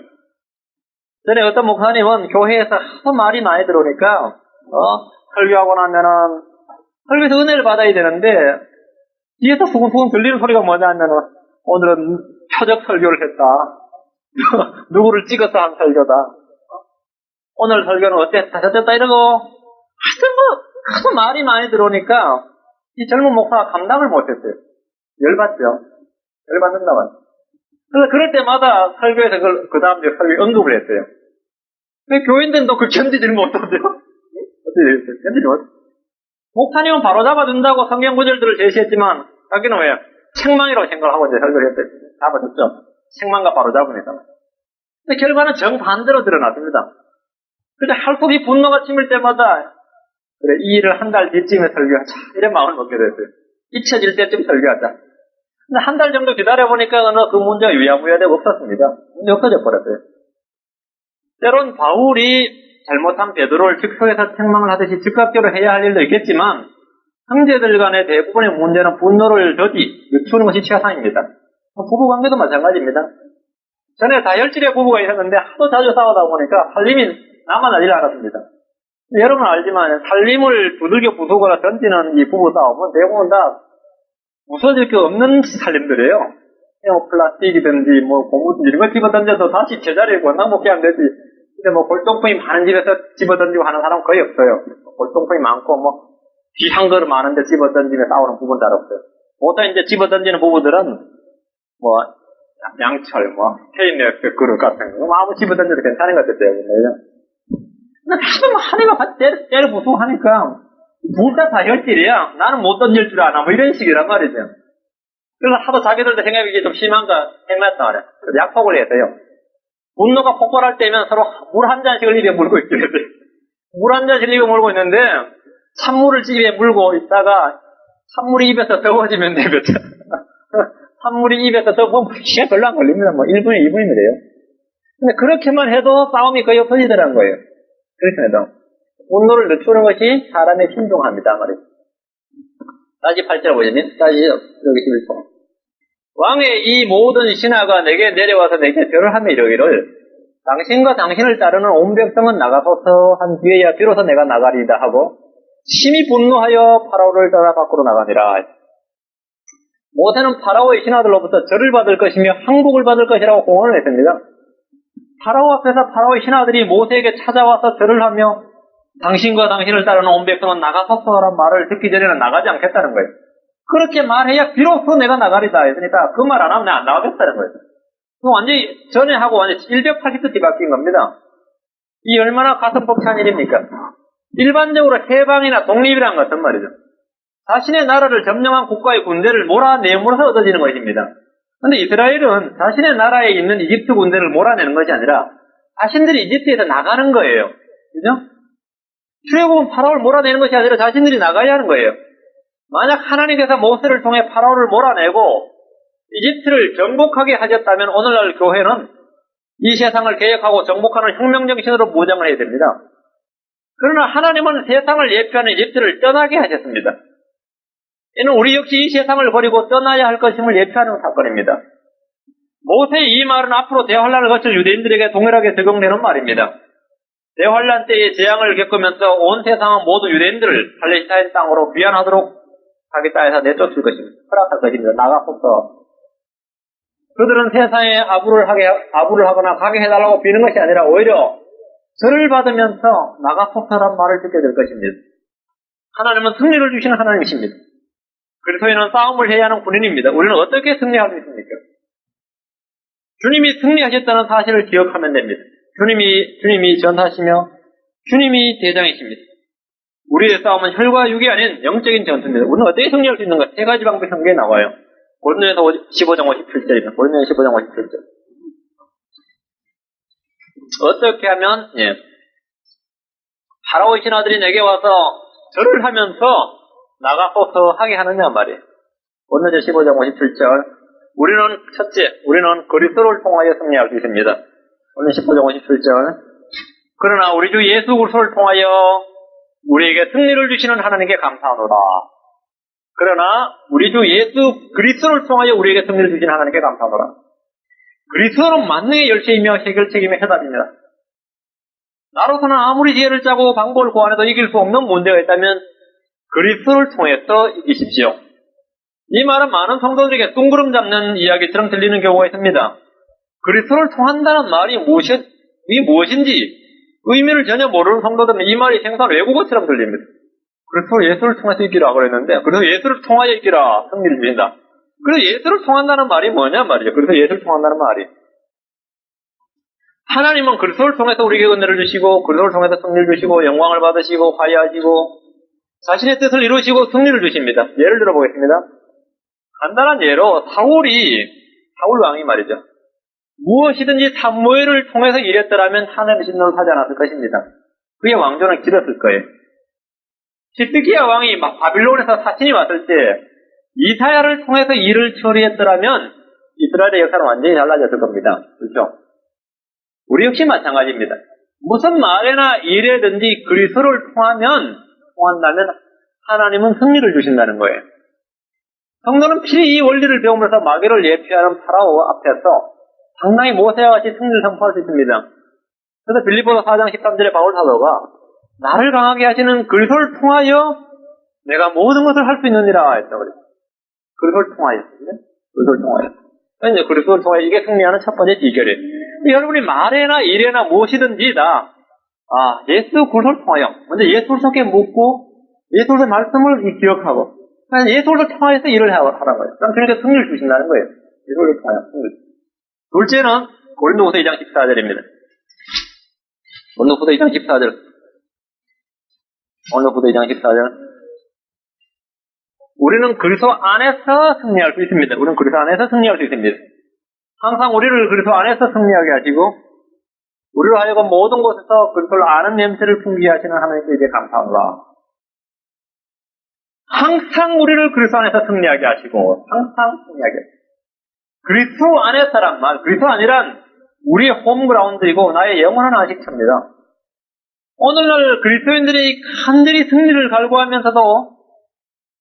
전에 어떤 목사님은 교회에서 하도 말이 많이 들어오니까 설교하고 나면은 설교에서 은혜를 받아야 되는데 뒤에서 수근수근 들리는 소리가 뭐냐면은 오늘은 표적 설교를 했다. 누구를 찍어서 한 설교다. 오늘 설교는 어땠다 저땠다 이러고 하여튼 하도 말이 많이 들어오니까 이 젊은 목사가 감당을 못했어요. 열받죠. 열받는다 말이에요. 그래서 그럴 때마다 설교에서 그 다음 주에 설교 언급을 했어요. 왜 교인들은 또 그걸 견디질 못하죠? 어떻게 되겠어요? 견디지 못해요. 목사님은 바로 잡아준다고 성경 구절들을 제시했지만 자기는 왜 책망이라고 생각을 하고 이제 설교를 했어요. 잡아줬죠. 책망과 바로 잡으니까. 근데 결과는 정반대로 드러났습니다. 그래서 할수록 분노가 치밀 때마다 그래 이 일을 한 달 뒤쯤에 설교하자 이런 마음을 먹게 됐어요. 잊혀질 때쯤 설교하자. 근데 한 달 정도 기다려보니까 그 문제가 유야무야되고 없었습니다. 없어져 버렸어요. 때론 바울이 잘못한 베드로를 즉석에서 책망을 하듯이 즉각적으로 해야 할 일도 있겠지만 형제들 간의 대부분의 문제는 분노를 늦추는 것이 최상입니다. 부부관계도 마찬가지입니다. 전에 다혈질의 부부가 있었는데 하도 자주 싸우다 보니까 살림이 나만 알지를 않았습니다. 여러분 알지만 살림을 두들겨 부수거나 던지는 이 부부 싸움은 대부분 다 부서질 게 없는 살림들이에요. 그냥 플라스틱이든지 고무든지 이런 거 집어 던져도 다시 제자리에 권상복귀 하면 되지. 근데 골동품이 많은 집에서 집어 던지고 하는 사람은 거의 없어요. 골동품이 많고 비싼 거를 많은데 집어 던지며 싸우는 부부는 잘 없어요. 보통 이제 집어 던지는 부부들은 양철, 스테인리스 그릇 같은 거 아무 집어 던져도 괜찮은 것 같아요. 근데 다들 하니까 때려 부수고 하니까 둘 다 다혈질이야. 나는 못 던질 줄 아나. 이런 식이란 말이죠. 그래서 하도 자기들도 생각이 이게 좀 심한가 생각했단 말이야. 그래서 약속을 했어요. 분노가 폭발할 때면 서로 물 한 잔씩을 입에 물고 있기로 했어요. 물 한 잔씩 입에 물고 있는데 찬물을 입에 물고 있다가 찬물이 입에서 더워지면 되겠죠. 찬물이 입에서 더우면 시간 별로 안 걸립니다. 1분에 2분이면 돼요. 근데 그렇게만 해도 싸움이 거의 없어지더라는 거예요. 그렇게 해도. 분노를 늦추는 것이 사람의 신중함이다 말이에요. 다시 8절 보시면 다시 여기 11절. 왕의 이 모든 신하가 내게 내려와서 내게 절을 하며 이러기를 당신과 당신을 따르는 온 백성은 나가소서 한 뒤에야 비로소 내가 나가리이다 하고 심히 분노하여 파라오를 따라 밖으로 나가니라. 모세는 파라오의 신하들로부터 절을 받을 것이며 항복을 받을 것이라고 공언을 했습니다. 파라오 앞에서 파라오의 신하들이 모세에게 찾아와서 절을 하며 당신과 당신을 따르는 온 백성은 나가소서라는 말을 듣기 전에는 나가지 않겠다는 거예요. 그렇게 말해야 비로소 내가 나가리다 했으니까 그 말 안 하면 내가 안 나가겠다는 거예요. 완전히 전에 하고 완전히 180도 뒤바뀐 겁니다. 이 얼마나 가슴 벅찬 일입니까? 일반적으로 해방이나 독립이란 것은 말이죠. 자신의 나라를 점령한 국가의 군대를 몰아내므로서 얻어지는 것입니다. 그런데 이스라엘은 자신의 나라에 있는 이집트 군대를 몰아내는 것이 아니라 자신들이 이집트에서 나가는 거예요. 그죠? 출애굽은 파라오를 몰아내는 것이 아니라 자신들이 나가야 하는 거예요. 만약 하나님께서 모세를 통해 파라오를 몰아내고 이집트를 정복하게 하셨다면 오늘날 교회는 이 세상을 개혁하고 정복하는 혁명정신으로 무장을 해야 됩니다. 그러나 하나님은 세상을 예표하는 이집트를 떠나게 하셨습니다. 이는 우리 역시 이 세상을 버리고 떠나야 할 것임을 예표하는 사건입니다. 모세의 이 말은 앞으로 대환란을 거칠 유대인들에게 동일하게 적용되는 말입니다. 대환란 때의 재앙을 겪으면서 온 세상은 모두 유대인들을 팔레스타인 땅으로 귀환하도록 자기 땅에서 내쫓을 것입니다. 허락할 것입니다. 나가소서. 그들은 세상에 아부를 하거나 가게 해달라고 비는 것이 아니라 오히려 저를 받으면서 나가소서란 말을 듣게 될 것입니다. 하나님은 승리를 주시는 하나님이십니다. 그리스도인은 싸움을 해야 하는 군인입니다. 우리는 어떻게 승리할 수 있습니까? 주님이 승리하셨다는 사실을 기억하면 됩니다. 주님이 전하시며 주님이 대장이십니다. 우리의 싸움은 혈과 육이 아닌 영적인 전투입니다. 우리는 어떻게 승리할 수 있는가? 세 가지 방법이 성경에 나와요. 고린도전서 15장 57절입니다. 고린도전서 15장 57절. 어떻게 하면 파라오의 신하들이 내게 와서 절을 하면서 나가소서 하게 하느냐 말이에요. 고린도전서 15장 57절. 우리는 그리스도를 통하여 승리할 수 있습니다. 고린도전서 15장 57절. 그러나 우리 주 예수 그리스도를 통하여 우리에게 승리를 주시는 하나님께 감사하노라. 그러나 우리 주 예수 그리스도를 통하여 우리에게 승리를 주시는 하나님께 감사하노라. 그리스도는 만능의 열쇠이며 해결책임의 해답입니다. 나로서는 아무리 지혜를 짜고 방법을 고안해도 이길 수 없는 문제가 있다면 그리스도를 통해서 이기십시오. 이 말은 많은 성도들에게 둥그름 잡는 이야기처럼 들리는 경우가 있습니다. 그리스도를 통한다는 말이 무엇인지 의미를 전혀 모르는 성도들은 이 말이 생소한 외국어처럼 들립니다. 그래서 예수를 통해서 이기라 그랬는데, 그래서 예수를 통하여 이기라 승리를 주신다. 그래서 예수를 통한다는 말이 뭐냐 말이죠. 그래서 예수를 통한다는 말이, 하나님은 그리스도를 통해서 우리에게 은혜를 주시고 그리스도를 통해서 승리를 주시고 영광을 받으시고 화해하시고 자신의 뜻을 이루시고 승리를 주십니다. 예를 들어 보겠습니다. 간단한 예로 사울 왕이 말이죠. 무엇이든지 사무엘을 통해서 일했더라면 하늘의 진노를 하지 않았을 것입니다. 그의 왕조는 길었을 거예요. 시드기야 왕이 바빌론에서 사신이 왔을 때 이사야를 통해서 일을 처리했더라면 이스라엘의 역사는 완전히 달라졌을 겁니다. 그렇죠? 우리 역시 마찬가지입니다. 무슨 말에나 일에든지 그리스도를 통한다면 하나님은 승리를 주신다는 거예요. 성도는 필히 이 원리를 배우면서 마귀를 예피하는 파라오 앞에서 상당히 모세와 같이 승리를 선포할 수 있습니다. 그래서 빌립보서 4장 13절에 바울 사도가 나를 강하게 하시는 그리스도를 통하여 내가 모든 것을 할 수 있느니라 했다고 그랬어요. 그리스도를 통하여. 그리스도를 통하여. 그러니까 이제 그리스도를 통하여 이게 승리하는 첫 번째 비결이에요. 여러분이 말에나 일에나 무엇이든지 다 예수 그리스도를 통하여 먼저 예수 그리스도께 묻고 예수 그리스도의 말씀을 기억하고 예수 그리스도를 통하여서 일을 하라는 거예요. 그럼 그러니까 승리를 주신다는 거예요. 예수 그리스도를 통하여 승리. 둘째는 고린도후서 2장 14절입니다. 고린도후서 2장 14절. 고린도후서 2장 14절. 우리는 그리스도 안에서 승리할 수 있습니다. 우리는 그리스도 안에서 승리할 수 있습니다. 항상 우리를 그리스도 안에서 승리하게 하시고 우리로 하여금 모든 곳에서 그리스도를 아는 냄새를 풍기게 하시는 하나님께 이제 감사합니다. 항상 우리를 그리스도 안에서 승리하게 하시고 항상 승리하게 하시고 그리스도 안에서란 말, 그리스도 아니란 우리의 홈그라운드이고 나의 영원한 안식처입니다. 오늘날 그리스도인들이 간절히 승리를 갈구하면서도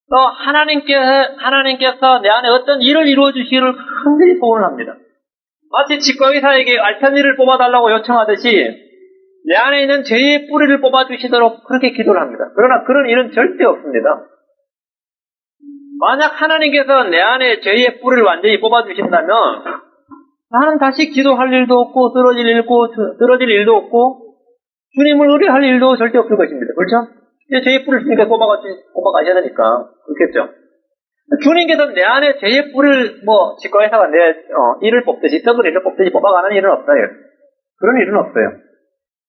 또 하나님께서 내 안에 어떤 일을 이루어 주시기를 간절히 소원을 합니다. 마치 치과의사에게 알찬이를 뽑아달라고 요청하듯이 내 안에 있는 죄의 뿌리를 뽑아주시도록 그렇게 기도를 합니다. 그러나 그런 일은 절대 없습니다. 만약 하나님께서 내 안에 죄의 뿌리를 완전히 뽑아주신다면 나는 다시 기도할 일도 없고 쓰러질 일도 없고 주님을 의뢰할 일도 절대 없을 것입니다. 그렇죠? 죄의 뿌리를 주니까 뽑아가셔야 되니까 그렇겠죠? 주님께서 내 안에 죄의 뿌리를 치과의사가 내 이를 뽑듯이 썩은 이를 뽑듯이 뽑아가는 일은 없어요. 그런 일은 없어요.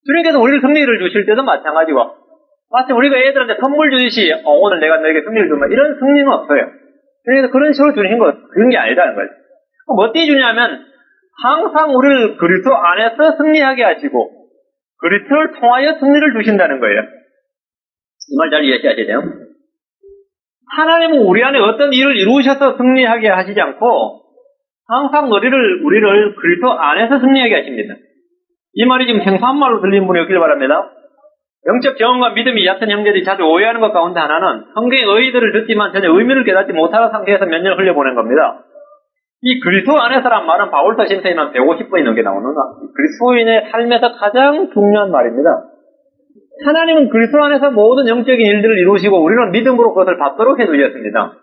주님께서 우리를 승리를 주실 때도 마찬가지고 마치 우리가 애들한테 선물 주듯이 오늘 내가 너에게 승리를 주면 이런 승리는 없어요. 그래서 그런 식으로 주신 그런 게 아니라는 거예요. 어떻게 주냐면 항상 우리를 그리스도 안에서 승리하게 하시고 그리스도를 통하여 승리를 주신다는 거예요. 이 말 잘 이해하셔야 돼요. 하나님은 우리 안에 어떤 일을 이루셔서 승리하게 하시지 않고 항상 우리를 그리스도 안에서 승리하게 하십니다. 이 말이 지금 생소한 말로 들리는 분이 없길 바랍니다. 영적 경험과 믿음이 얕은 형제들이 자주 오해하는 것 가운데 하나는 성경의 의의들을 듣지만 전혀 의미를 깨닫지 못하는 상태에서 몇 년을 흘려보낸 겁니다. 이 그리스도 안에서란 말은 바울서 신서에만 150번이 넘게 나오는 그리스도인의 삶에서 가장 중요한 말입니다. 하나님은 그리스도 안에서 모든 영적인 일들을 이루시고 우리는 믿음으로 그것을 받도록 해주셨습니다.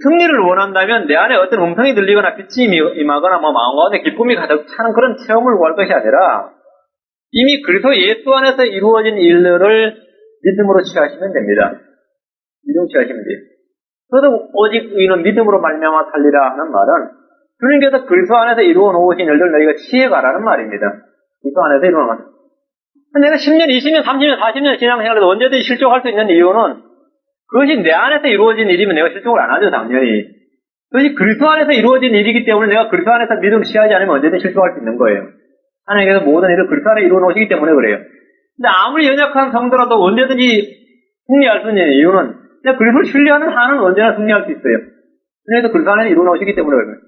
승리를 원한다면 내 안에 어떤 음성이 들리거나 빛이 임하거나 마음 가운데 기쁨이 가득 차는 그런 체험을 구할 것이 아니라 이미 그리스도 예수 안에서 이루어진 일들을 믿음으로 취하시면 됩니다. 믿음 취하시면 돼요. 그래도 오직 의인은 믿음으로 말미암아 살리라 하는 말은 주님께서 그리스도 안에서 이루어 놓으신 일들 너희가 취해가라는 말입니다. 그리스도 안에서 이루어 놓은. 내가 10년, 20년, 30년, 40년 신앙생활에도 언제든지 실족할 수 있는 이유는 그것이 내 안에서 이루어진 일이면 내가 실족을 안 하죠, 당연히. 그것이 그리스도 안에서 이루어진 일이기 때문에 내가 그리스도 안에서 믿음을 취하지 않으면 언제든지 실족할 수 있는 거예요. 하나님께서 모든 일을 그리스도 안에 이루어 놓으시기 때문에 그래요. 근데 아무리 연약한 성도라도 언제든지 승리할 수 있는 이유는 내가 그리스도를 신뢰하는 한은 언제나 승리할 수 있어요. 그래서 그리스도 안에 이루어 놓으시기 때문에 그래요.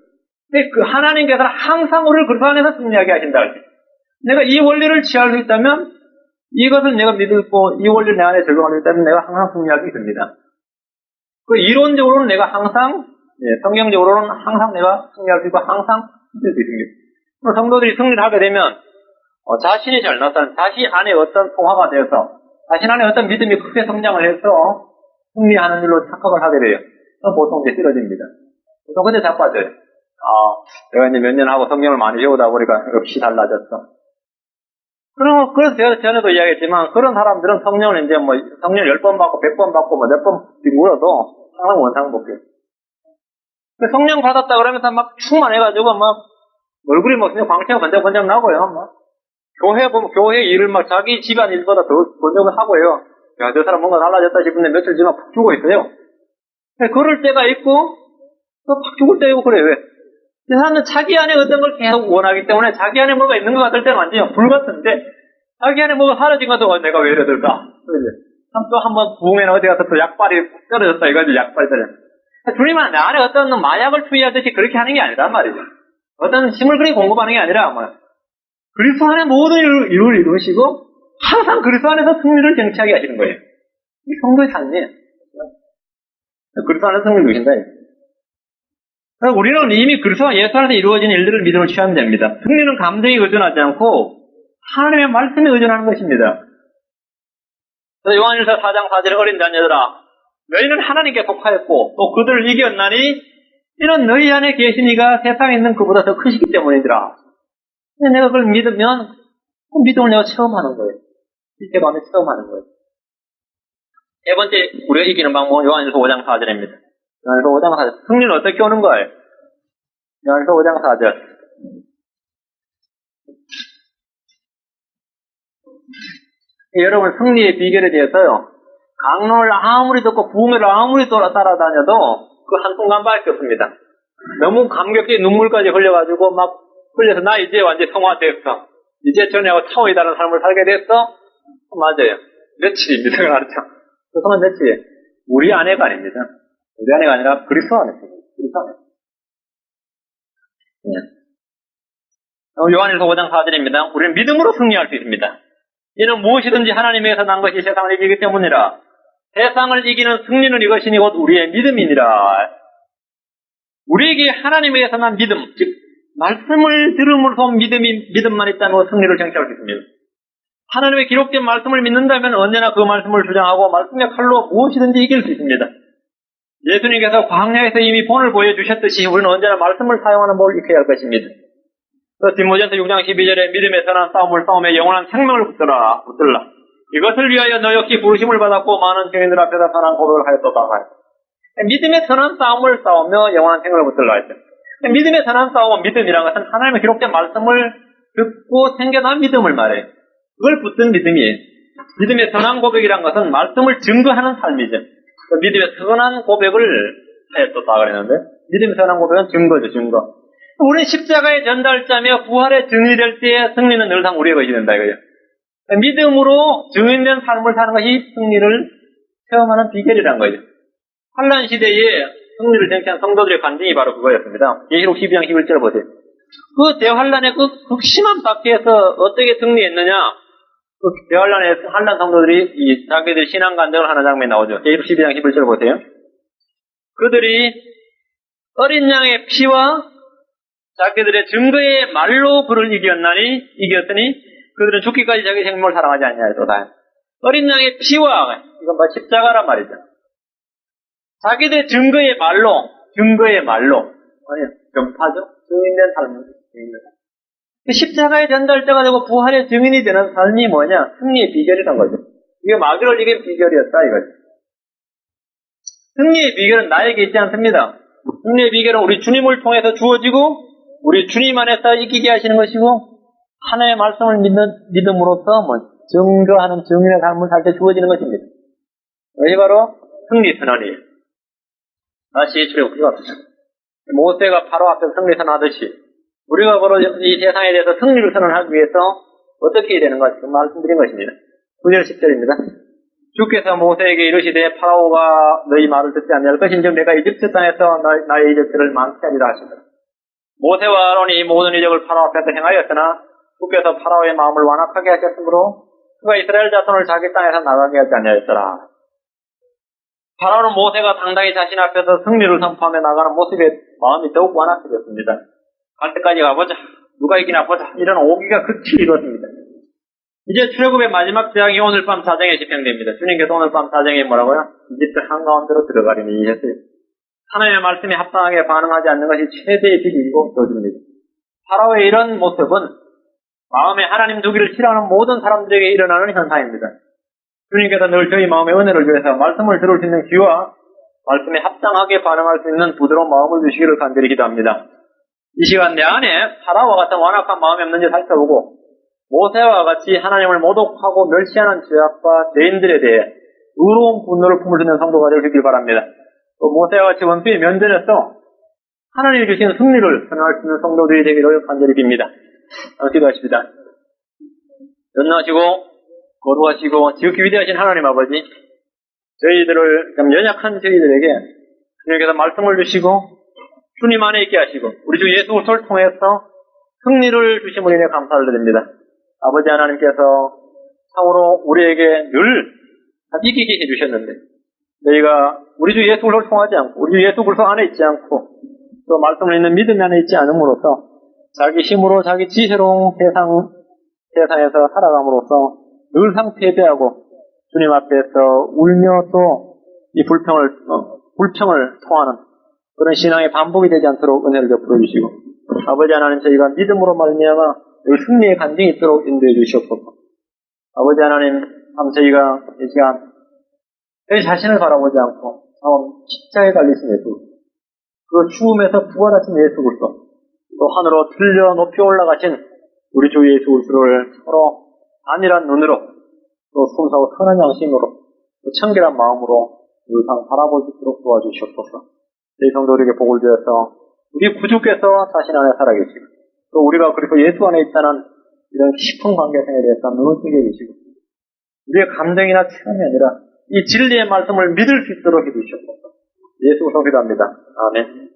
근데 그 하나님께서는 항상 우리를 그리스도 안에서 승리하게 하신다. 내가 이 원리를 취할 수 있다면 이것을 내가 믿고 이 원리를 내 안에 적용할 수 있다면 내가 항상 승리할 수 있습니다. 그 이론적으로는 내가 항상, 성경적으로는 항상 내가 승리할 수 있고 항상 이길 수 있습니다. 성도들이 승리를 하게 되면 자신이 잘 나타나는 자신 안에 어떤 통화가 되어서 자신 안에 어떤 믿음이 크게 성장을 해서 승리하는 일로 착각을 하게 돼요. 보통 이제 쓰러집니다. 보통 그때 자빠져요. 내가 이제 몇 년 하고 성경을 많이 배우다 보니까 역시 달라졌어. 그래서 제가 전에도 이야기했지만 그런 사람들은 성령을 이제 성령 10번 받고 100번 받고 몇 번 물어도 항상 원상복귀. 성령 받았다 그러면서 막 충만해가지고 얼굴이 광채가 번쩍번쩍 나고요. 교회 보면 교회 일을 자기 집안 일보다 더 번쩍을 하고요. 야, 저 사람 뭔가 달라졌다 싶은데 며칠 지나면 푹 죽어 있어요. 그럴 때가 있고 또 팍 죽을 때가 있고 그래요. 왜? 이 사람은 자기 안에 어떤 걸 계속 원하기 때문에 자기 안에 뭐가 있는 것 같을 때는 완전히 불같은데 자기 안에 뭐가 사라진 것도 내가 왜 이러들까? 또 한번 부흥에는 어디 가서 또 약발이 떨어졌다 이거지. 약발이 떨어졌다. 주님은 내 안에 어떤 마약을 투여하듯이 그렇게 하는 게 아니란 말이죠. 어떤 힘을 그렇게 공급하는 게 아니라 그리스도 안에 모든 일을 이루시고 항상 그리스도 안에서 승리를 쟁취하게 하시는 거예요. 이 성도의 삶이에요. 그리스도 안에서 승리를 누신다. 우리는 이미 그리스도와 예수 안에서 이루어진 일들을 믿음으로 취하면 됩니다. 승리는 감정에 의존하지 않고 하나님의 말씀에 의존하는 것입니다. 그래서 요한일서 4장 4절에 어린 자녀들아 너희는 하나님께 속하였고 또 그들을 이겼나니 이는 너희 안에 계신 이가 세상에 있는 그보다 더 크시기 때문이더라. 내가 그걸 믿으면 그 믿음을 내가 체험하는 거예요. 실제 마음에 체험하는 거예요. 세 번째 우리가 이기는 방법은 요한일서 5장 4절입니다. 요한일서 5장 4절. 승리는 어떻게 오는 거예요? 요한일서 5장 4절. 여러분 승리의 비결에 대해서요. 강론을 아무리 듣고 부흥회를 아무리 따라다녀도 그 한순간밖에 없습니다. 너무 감격에 눈물까지 흘려가지고 흘려서 나 이제 완전히 성화됐어. 이제 전에하고 차원이 다른 삶을 살게 됐어? 맞아요. 며칠입니다. 그렇죠? 그 동안 며칠이에요. 우리 아내가 아닙니다. 우리 아내가 아니라 그리스도 안에 있습니다. 그리스도 안에. 요한일서 5장 4절입니다. 우리는 믿음으로 승리할 수 있습니다. 이는 무엇이든지 하나님에게서 난 것이 세상을 이기기 때문이라. 세상을 이기는 승리는 이것이니 곧 우리의 믿음이니라. 우리에게 하나님에게서 난 믿음, 즉 말씀을 들음으로써 믿음만 있다면 승리를 쟁취할 수 있습니다. 하나님의 기록된 말씀을 믿는다면 언제나 그 말씀을 주장하고 말씀의 칼로 무엇이든지 이길 수 있습니다. 예수님께서 광야에서 이미 본을 보여주셨듯이 우리는 언제나 말씀을 사용하는 법을 익혀야 할 것입니다. 디모데전서 6장 12절에 믿음의 선한 싸움을 싸우며 영원한 생명을 붙들라. 이것을 위하여 너 역시 부르심을 받았고 많은 증인들 앞에서 선한 고백을 하였도다. 믿음의 선한 싸움을 싸우며 영원한 생명을 붙들라 했죠. 믿음의 선한 싸움은 믿음이라는 것은 하나님의 기록된 말씀을 듣고 생겨난 믿음을 말해요. 그걸 붙든 믿음이에요. 믿음의 선한 고백이라는 것은 말씀을 증거하는 삶이죠. 믿음의 선한 고백을 하였도다 그랬는데 믿음의 선한 고백은 증거죠. 증거. 우리는 십자가의 전달자며 부활의 증인이 될 때의 승리는 늘상 우리의 것이 된다 이거죠. 믿음으로 증인된 삶을 사는 것이 승리를 체험하는 비결이라는 거죠. 환난 시대에 승리를 쟁취한 성도들의 간증이 바로 그거였습니다. 계시록 12장 11절 보세요. 그 대환란의 그 극심한 박해에서 어떻게 승리했느냐? 그 대환란의 환란 성도들이 자기들 신앙 간증을 하는 장면이 나오죠. 계시록 12장 11절 보세요. 그들이 어린 양의 피와 자기들의 증거의 말로 그를 이겼으니 그들은 죽기까지 자기 생명을 사랑하지 않냐도다. 어린 양의 피와 이건 십자가란 말이죠. 자기들의 증거의 말로 아니요, 전파죠. 증인된 삶을 십자가의 전달자가 되고 부활의 증인이 되는 삶이 뭐냐? 승리의 비결이란 거죠. 이게 마귀를 이긴 비결이었다 이거죠. 승리의 비결은 나에게 있지 않습니다. 승리의 비결은 우리 주님을 통해서 주어지고 우리 주님 안에서 이기게 하시는 것이고 하나님의 말씀을 믿음으로써 증거하는 증인의 삶을 살 때 주어지는 것입니다. 이것이 바로 승리 선언이에요. 다시 출애굽기가 없죠. 모세가 바로 앞에서 승리 선언하듯이 우리가 바로 이 세상에 대해서 승리를 선언하기 위해서 어떻게 해야 되는가 지금 말씀드린 것입니다. 9절 10절입니다. 주께서 모세에게 이르시되 파라오가 너희 말을 듣지 아니할 것인즉 내가 이집트 땅에서 나의 이적들을 많게 하리라 하시더라. 모세와 아론이 모든 이적을 파라오 앞에서 행하였으나 주께서 파라오의 마음을 완악하게 하셨으므로 그가 이스라엘 자손을 자기 땅에서 나가게 하지 아니하였더라. 파라오는 모세가 당당히 자신 앞에서 승리를 선포하며 나가는 모습에 마음이 더욱 완악해졌습니다. 갈 때까지 가보자. 누가 이기나 보자. 이런 오기가 극치 이렇습니다. 이제 출애굽의 마지막 제약이 오늘 밤 사정에 집행됩니다. 주님께서 오늘 밤 사정에 뭐라고요? 이집트 한가운데로 들어가리니 했어요. 하나님의 말씀에 합당하게 반응하지 않는 것이 최대의 비밀이고 저주입니다. 파라오의 이런 모습은 마음에 하나님 두기를 싫어하는 모든 사람들에게 일어나는 현상입니다. 주님께서 늘 저희 마음의 은혜를 위해서 말씀을 들을 수 있는 귀와 말씀에 합당하게 반응할 수 있는 부드러운 마음을 주시기를 간절히 기도합니다. 이 시간 내 안에 파라오와 같은 완악한 마음이 없는지 살펴보고 모세와 같이 하나님을 모독하고 멸시하는 죄악과 죄인들에 대해 의로운 분노를 품을 수 있는 성도가 되시길 바랍니다. 또 모세와 같이 원수의 면전에서 하나님이 주신 승리를 선언할 수 있는 성도들이 되기를 간절히 빕니다. 기도하십니다. 전능하시고 거룩하시고 지극히 위대하신 하나님 아버지, 저희들을 좀 연약한 저희들에게 주님께서 말씀을 주시고 주님 안에 있게 하시고 우리 주 예수 그리스도를 통해서 승리를 주심으로 인해 감사를 드립니다. 아버지 하나님께서 참으로 우리에게 늘 이기게 해주셨는데 저희가 우리 주 예수 그리스도를 통하지 않고 우리 주 예수 그리스도 안에 있지 않고 또 말씀을 있는 믿음 안에 있지 않음으로써 자기 힘으로 자기 지혜로 세상에서 살아감으로써 늘상 패배하고 주님 앞에서 울며 또 이 불평을 토하는 그런 신앙의 반복이 되지 않도록 은혜를 베풀어 주시고 아버지 하나님 저희가 믿음으로 말미암아 승리의 간증이 있도록 인도해 주시옵소서. 아버지 하나님 참 저희가 이 시간 저희 자신을 바라보지 않고 십자가에 달리신 예수 그 죽음에서 부활하신 예수 그리스도 또 하늘로 들려 높이 올라가신 우리 주 예수 그리스도를 서로 안일한 눈으로 또 순수하고 선한 양심으로 또 청결한 마음으로 늘상 바라볼 수 있도록 도와주시옵소서. 저희 성도들에게 복을 주어서 우리 구주께서 자신 안에 살아계시고 또 우리가 그리고 예수 안에 있다는 이런 깊은 관계성에 대해서 눈을 뜨게 해주시고 우리의 감정이나 체험이 아니라 이 진리의 말씀을 믿을 수 있도록 해주시옵소서. 예수 그리스도 기도합니다. 아멘.